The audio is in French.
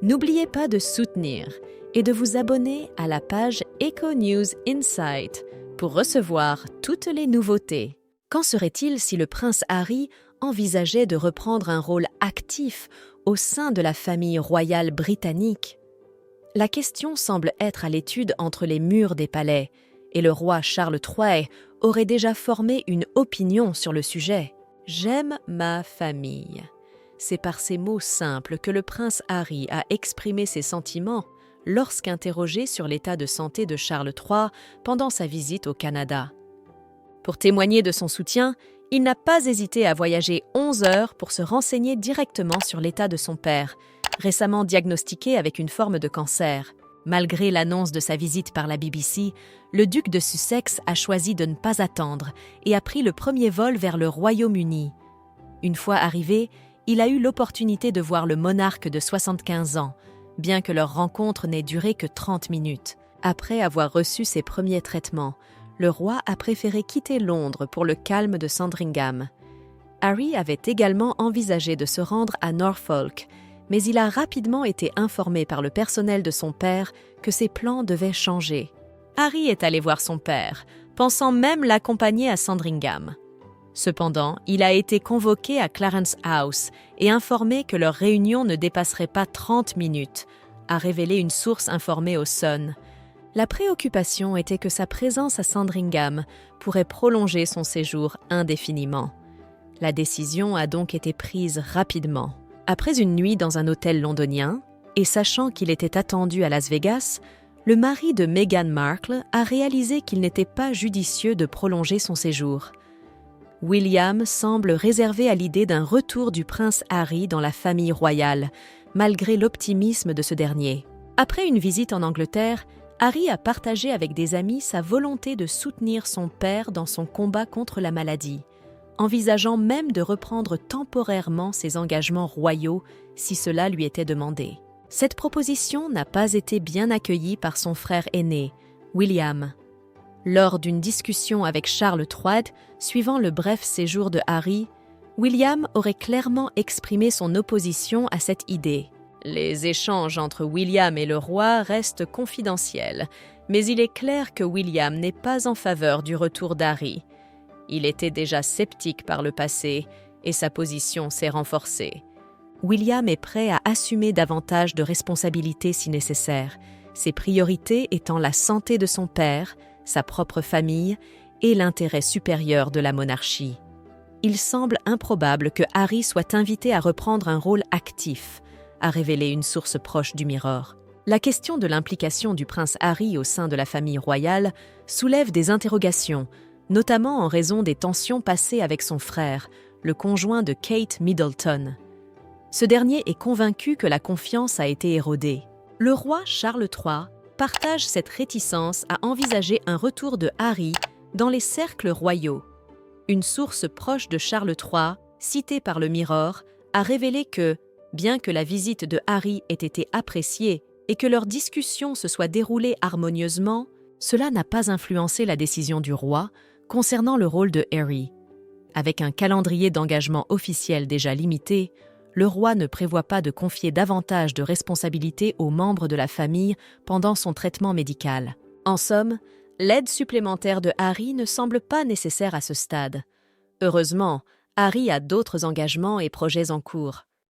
N'oubliez pas de soutenir et de vous abonner à la page Echo News Insight pour recevoir toutes les nouveautés. Qu'en serait-il si le prince Harry envisageait de reprendre un rôle actif au sein de la famille royale britannique? La question semble être à l'étude entre les murs des palais, et le roi Charles III aurait déjà formé une opinion sur le sujet. « J'aime ma famille ». C'est par ces mots simples que le prince Harry a exprimé ses sentiments lorsqu'interrogé sur l'état de santé de Charles III pendant sa visite au Canada. Pour témoigner de son soutien, il n'a pas hésité à voyager 11 heures pour se renseigner directement sur l'état de son père, récemment diagnostiqué avec une forme de cancer. Malgré l'annonce de sa visite par la BBC, le duc de Sussex a choisi de ne pas attendre et a pris le premier vol vers le Royaume-Uni. Une fois arrivé, il a eu l'opportunité de voir le monarque de 75 ans, bien que leur rencontre n'ait duré que 30 minutes. Après avoir reçu ses premiers traitements, le roi a préféré quitter Londres pour le calme de Sandringham. Harry avait également envisagé de se rendre à Norfolk, mais il a rapidement été informé par le personnel de son père que ses plans devaient changer. Harry est allé voir son père, pensant même l'accompagner à Sandringham. Cependant, il a été convoqué à Clarence House et informé que leur réunion ne dépasserait pas 30 minutes, a révélé une source informée au Sun. La préoccupation était que sa présence à Sandringham pourrait prolonger son séjour indéfiniment. La décision a donc été prise rapidement. Après une nuit dans un hôtel londonien, et sachant qu'il était attendu à Las Vegas, le mari de Meghan Markle a réalisé qu'il n'était pas judicieux de prolonger son séjour. William semble réservé à l'idée d'un retour du prince Harry dans la famille royale, malgré l'optimisme de ce dernier. Après une visite en Angleterre, Harry a partagé avec des amis sa volonté de soutenir son père dans son combat contre la maladie, envisageant même de reprendre temporairement ses engagements royaux si cela lui était demandé. Cette proposition n'a pas été bien accueillie par son frère aîné, William. Lors d'une discussion avec Charles III, suivant le bref séjour de Harry, William aurait clairement exprimé son opposition à cette idée. Les échanges entre William et le roi restent confidentiels, mais il est clair que William n'est pas en faveur du retour d'Harry. Il était déjà sceptique par le passé et sa position s'est renforcée. William est prêt à assumer davantage de responsabilités si nécessaire, ses priorités étant la santé de son père, sa propre famille et l'intérêt supérieur de la monarchie. Il semble improbable que Harry soit invité à reprendre un rôle actif, a révélé une source proche du Mirror. La question de l'implication du prince Harry au sein de la famille royale soulève des interrogations, notamment en raison des tensions passées avec son frère, le conjoint de Kate Middleton. Ce dernier est convaincu que la confiance a été érodée. Le roi Charles III partage cette réticence à envisager un retour de Harry dans les cercles royaux. Une source proche de Charles III, citée par le Mirror, a révélé que, bien que la visite de Harry ait été appréciée et que leur discussion se soit déroulée harmonieusement, cela n'a pas influencé la décision du roi concernant le rôle de Harry. Avec un calendrier d'engagement officiel déjà limité, le roi ne prévoit pas de confier davantage de responsabilités aux membres de la famille pendant son traitement médical. En somme, l'aide supplémentaire de Harry ne semble pas nécessaire à ce stade. Heureusement, Harry a d'autres engagements et projets en cours.